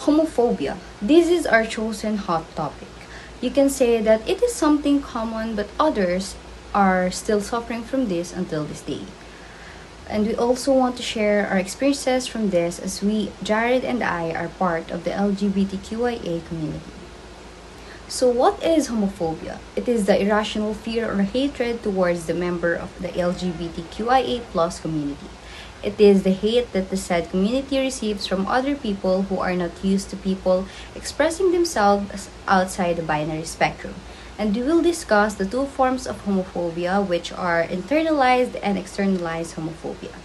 Homophobia. This is our chosen hot topic. You can say that it is something common, but others are still suffering from this until this day. And we also want to share our experiences from this as Jared and I, are part of the LGBTQIA community. So what is homophobia? It is the irrational fear or hatred towards the member of the LGBTQIA plus community. It is the hate that the said community receives from other people who are not used to people expressing themselves outside the binary spectrum. And we will discuss the two forms of homophobia, which are internalized and externalized homophobia.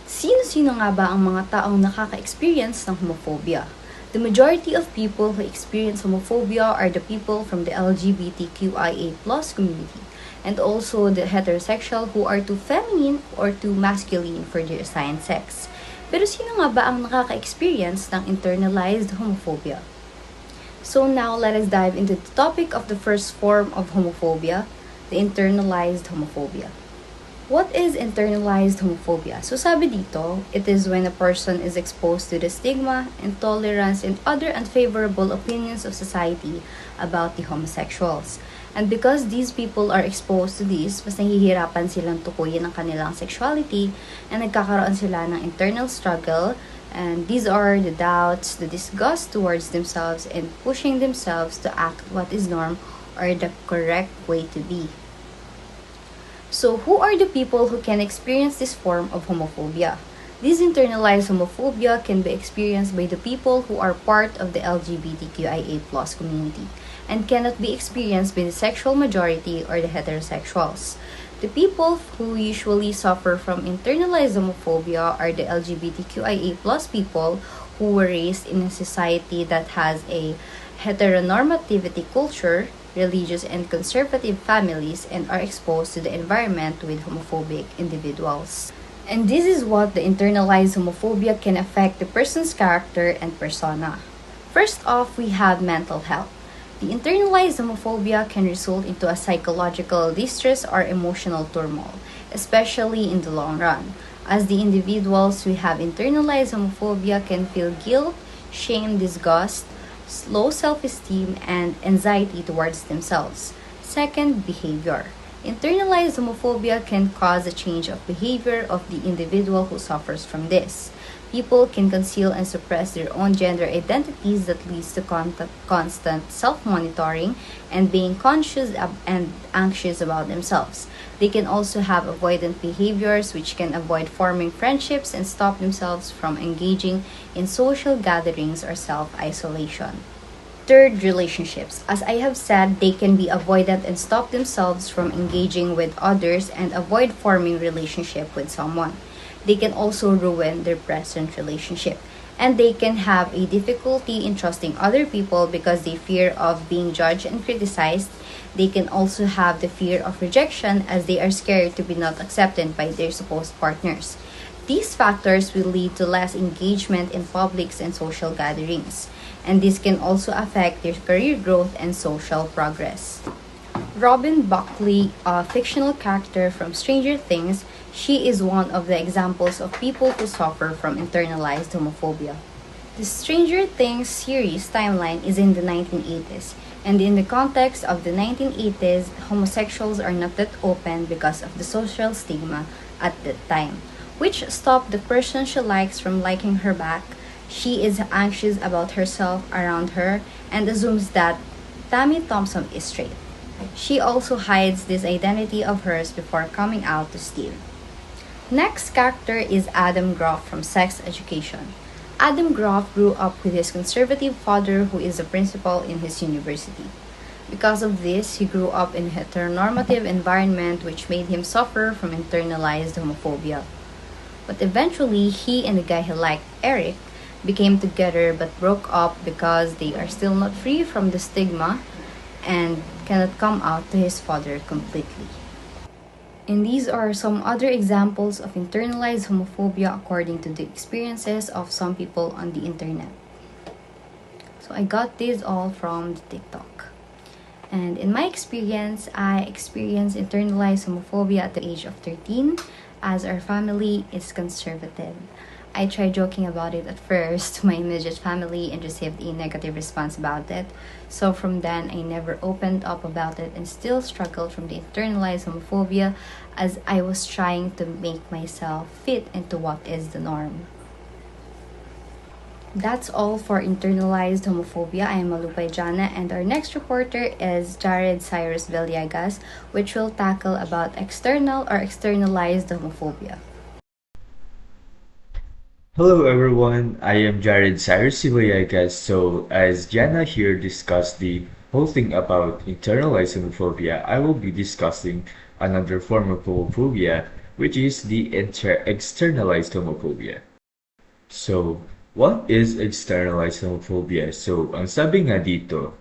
Sino-sino nga ba ang mga taong nakaka-experience ng homophobia? The majority of people who experience homophobia are the people from the LGBTQIA plus community, and also the heterosexual who are too feminine or too masculine for their assigned sex. Pero sino nga ba ang nakaka-experience ng internalized homophobia? So now, let us dive into the topic of the first form of homophobia, the internalized homophobia. What is internalized homophobia? So sabi dito, it is when a person is exposed to the stigma, intolerance, and other unfavorable opinions of society about the homosexuals. And because these people are exposed to this, mas nahihirapan silang tukuyin ang kanilang sexuality and nagkakaroon sila ng internal struggle. And these are the doubts, the disgust towards themselves, and pushing themselves to act what is norm or the correct way to be. So, who are the people who can experience this form of homophobia? This internalized homophobia can be experienced by the people who are part of the LGBTQIA plus community and cannot be experienced by the sexual majority or the heterosexuals. The people who usually suffer from internalized homophobia are the LGBTQIA plus people who were raised in a society that has a heteronormativity culture, religious and conservative families, and are exposed to the environment with homophobic individuals. And this is what the internalized homophobia can affect the person's character and persona. First off, we have mental health. The internalized homophobia can result into a psychological distress or emotional turmoil, especially in the long run. As the individuals who have internalized homophobia can feel guilt, shame, disgust, low self-esteem, and anxiety towards themselves. Second, behavior. Internalized homophobia can cause a change of behavior of the individual who suffers from this. People can conceal and suppress their own gender identities that leads to constant self-monitoring and being conscious and anxious about themselves. They can also have avoidant behaviors which can avoid forming friendships and stop themselves from engaging in social gatherings or self-isolation. Third, relationships. As I have said, they can be avoidant and stop themselves from engaging with others and avoid forming relationship with someone. They can also ruin their present relationship. And they can have a difficulty in trusting other people because they fear of being judged and criticized. They can also have the fear of rejection as they are scared to be not accepted by their supposed partners. These factors will lead to less engagement in publics and social gatherings. And this can also affect their career growth and social progress. Robin Buckley, a fictional character from Stranger Things, she is one of the examples of people who suffer from internalized homophobia. The Stranger Things series timeline is in the 1980s, and in the context of the 1980s, homosexuals are not that open because of the social stigma at that time, which stopped the person she likes from liking her back. She is anxious about herself around her and assumes that Tammy Thompson is straight. She also hides this identity of hers before coming out to Steve. Next character is Adam Groff from Sex Education. Adam Groff grew up with his conservative father who is a principal in his university. Because of this, he grew up in a heteronormative environment which made him suffer from internalized homophobia. But eventually, he and the guy he liked, Eric, became together but broke up because they are still not free from the stigma and cannot come out to his father completely. And these are some other examples of internalized homophobia according to the experiences of some people on the internet. So I got this all from the TikTok. And in my experience, I experienced internalized homophobia at the age of 13 as our family is conservative. I tried joking about it at first to my immediate family and received a negative response about it. So from then, I never opened up about it and still struggled from the internalized homophobia as I was trying to make myself fit into what is the norm. That's all for internalized homophobia. I am Malupay Jana, and our next reporter is Jared Cyrus Villegas, which will tackle about external or externalized homophobia. Hello everyone, I am Jared Cyrus Villegas. So as Jana here discussed the whole thing about internalized homophobia, I will be discussing another form of homophobia, which is the externalized homophobia. So, what is externalized homophobia? So, ang sabi nga dito,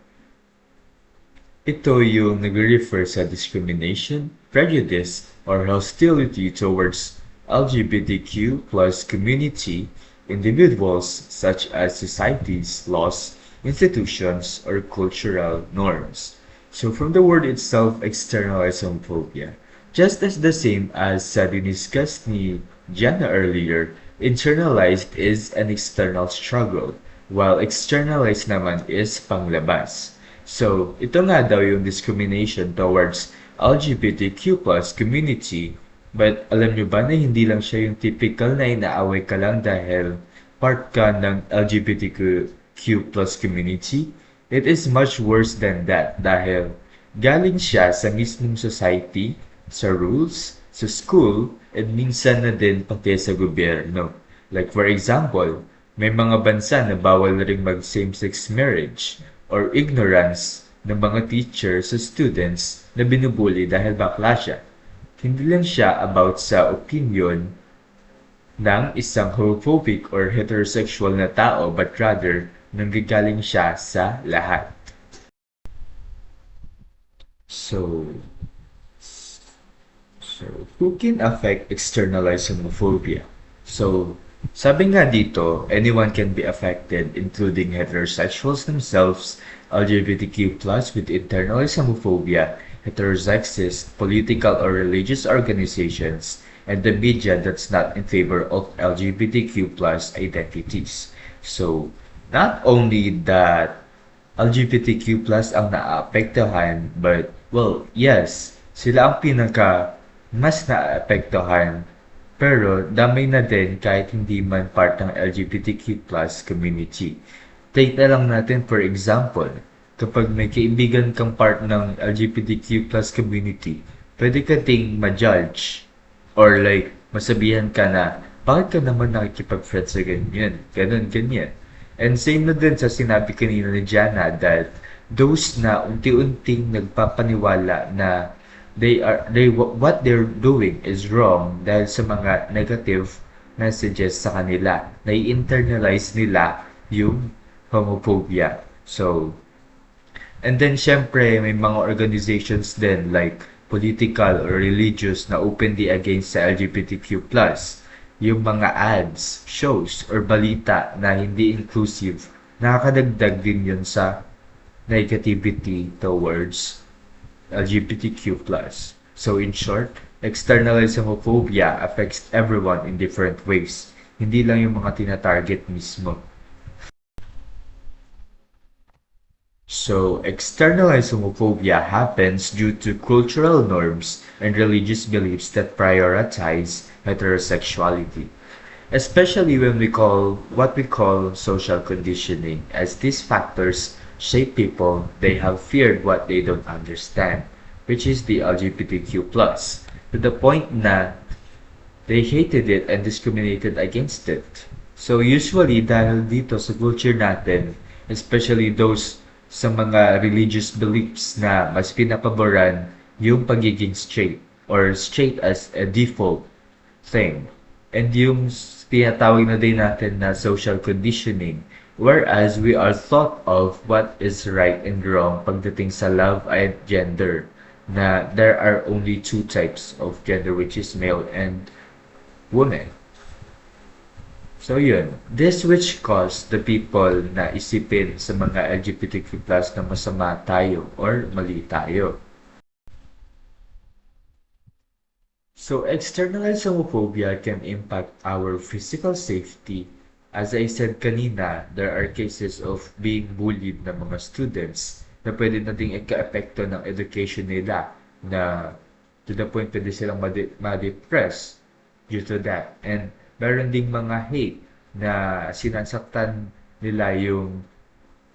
ito yung nagre-refer sa discrimination, prejudice, or hostility towards LGBTQ plus community individuals such as societies, laws, institutions, or cultural norms. So from the word itself, externalized homophobia, just as the same as sa diniscuss ni Jana earlier, internalized is an external struggle, while externalized naman is panglabas. So, ito nga daw yung discrimination towards LGBTQ plus community. But alam nyo ba na hindi lang siya yung typical na inaaway ka lang dahil part ka ng LGBTQ plus community? It is much worse than that dahil galing siya sa mismong society, sa rules, sa school, and minsan na din pati sa gobyerno. Like for example, may mga bansa na bawal ring mag same-sex marriage or ignorance ng mga teachers sa students na binubuli dahil bakla siya. Hindi lang siya about sa opinion ng isang homophobic or heterosexual na tao but rather nanggagaling siya sa lahat. So, who can affect externalized homophobia? So, sabi nga dito, anyone can be affected, including heterosexuals themselves, LGBTQ+ with internalized homophobia, heterosexist, political or religious organizations, and the media that's not in favor of LGBTQ+ identities. So, not only that LGBTQ+ ang naapektuhan, but, well, yes, sila ang mas naapektuhan, pero damay na din kahit hindi man part ng LGBTQ+ community. Take na lang natin for example, kapag may kaibigan kang part ng LGBTQ+ community, pwede ka ting ma-judge or like masabihan ka na, bakit ka naman nakikipag-friend sa ganyan? Ganon, ganyan. And same na din sa sinabi kanina ni Jana that those na unti-unting nagpapaniwala na what they're doing is wrong dahil sa mga negative messages sa kanila. Nai-internalize nila yung homophobia. So, and then syempre may mga organizations din like political or religious na openly against sa LGBTQ+. Yung mga ads, shows, or balita na hindi inclusive, nakakadagdag din yun sa negativity towards LGBTQ+. So in short, externalized homophobia affects everyone in different ways. Hindi lang yung mga tina-target mismo. So, externalized homophobia happens due to cultural norms and religious beliefs that prioritize heterosexuality, especially when what we call social conditioning, as these factors shape people. They have feared what they don't understand, which is the LGBTQ+, to the point na they hated it and discriminated against it. So usually dahil dito sa culture natin, especially those sa mga religious beliefs na mas pinapaboran yung pagiging straight or straight as a default thing. And yung tinatawag na din natin na social conditioning, whereas we are thought of what is right and wrong pagdating sa love and gender, na there are only two types of gender, which is male and woman. So yun, this which caused the people na isipin sa mga LGBTQ+ na masama tayo or mali tayo. So externalized homophobia can impact our physical safety. As I said kanina, there are cases of being bullied ng mga students na pwede nating ika-epekto ng education nila na to the point pwede silang ma-depress due to that. And meron ding mga hate na sinasaktan nila yung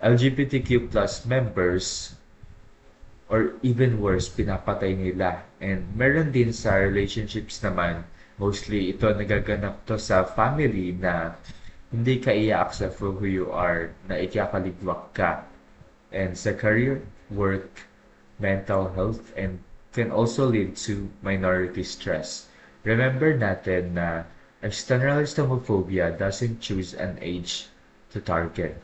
LGBTQ plus members or even worse, pinapatay nila. And meron din sa relationships naman, mostly ito nagaganap to sa family na hindi ka i-accept for who you are, na ikakaligwak ka. And sa career, work, mental health, and can also lead to minority stress. Remember natin na externalized homophobia doesn't choose an age to target.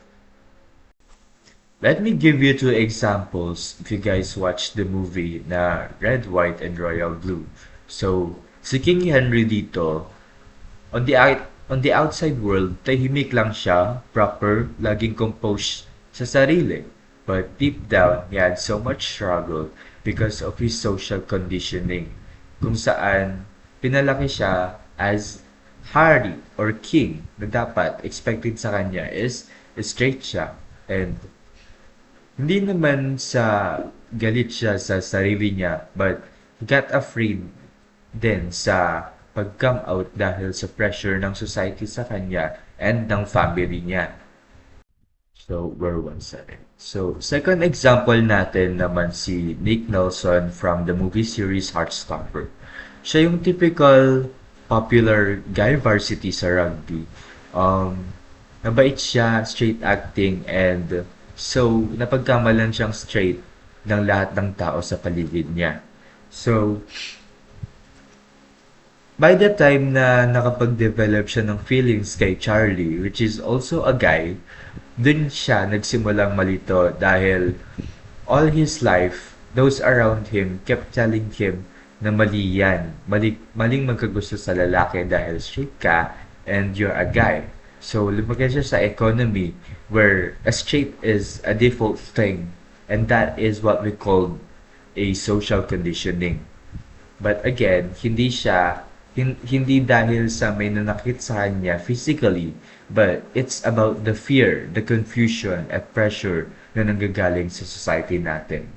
Let me give you two examples if you guys watch the movie na Red, White, and Royal Blue. So, si King Henry dito, on the outside world, tahimik lang siya, proper, laging composed sa sarili. But deep down, he had so much struggle because of his social conditioning, kung saan pinalaki siya as Harry or King na dapat expected sa kanya is straight siya. And hindi naman sa galit siya sa sarili niya, but he got afraid din sa pag-come out dahil sa pressure ng society sa kanya and ng family niya. So, where was I? So, second example natin naman si Nick Nelson from the movie series Heartstopper. Siya yung typical popular guy varsity sa rugby. Nabait siya, straight acting, and so, napagkamalan siyang straight ng lahat ng tao sa paligid niya. So, by the time na nakapag-develop siya ng feelings kay Charlie, which is also a guy, dun siya nagsimulang malito dahil all his life, those around him kept telling him na mali yan. Maling magkagusto sa lalaki dahil straight ka and you're a guy. So, lumagay siya sa economy where a straight is a default thing, and that is what we call a social conditioning. But again, hindi dahil sa may nanakit sa kanya physically, but it's about the fear, the confusion, at pressure na nanggagaling sa society natin.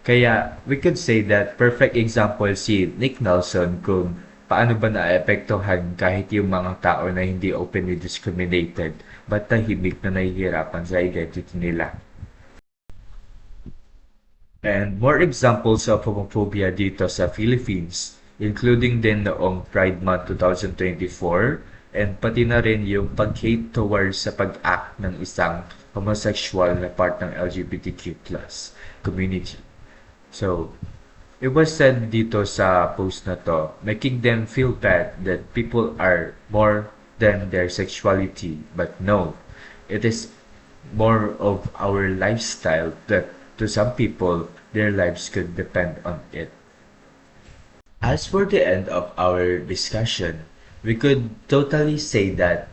Kaya, we could say that perfect example si Nick Nelson kung paano ba naapektuhan kahit yung mga tao na hindi openly discriminated but tahimik na nahihirapan sa identity nila. And more examples of homophobia dito sa Philippines, including din noong Pride Month 2024 and pati na rin yung pag-hate towards sa pag-act ng isang homosexual na part ng LGBTQ+ community. So, it was said dito sa post na to, making them feel bad that people are more than their sexuality. But no, it is more of our lifestyle that to some people, their lives could depend on it. As for the end of our discussion, we could totally say that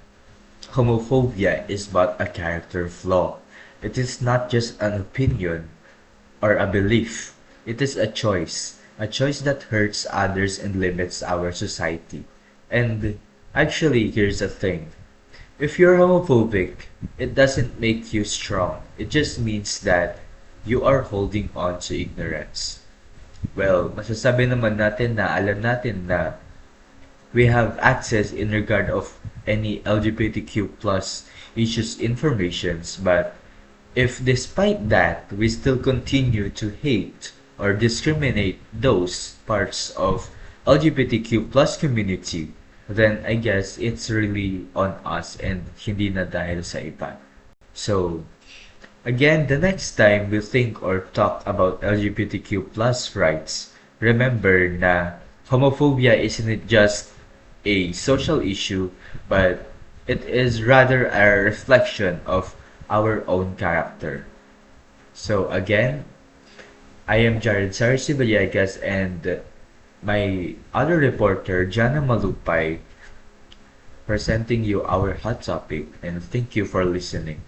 homophobia is but a character flaw. It is not just an opinion or a belief. It is a choice that hurts others and limits our society. And actually, here's the thing. If you're homophobic, it doesn't make you strong. It just means that you are holding on to ignorance. Well, masasabi naman natin na alam natin na we have access in regard of any LGBTQ plus issues informations, but if despite that we still continue to hate or discriminate those parts of LGBTQ plus community, then I guess it's really on us and hindi na dahil sa iba. So, again, the next time we think or talk about LGBTQ plus rights, remember na homophobia isn't just a social issue, but it is rather a reflection of our own character. So again, I am Jared Sarsi Villegas and my other reporter, Jana Malupay, presenting you our hot topic, and thank you for listening.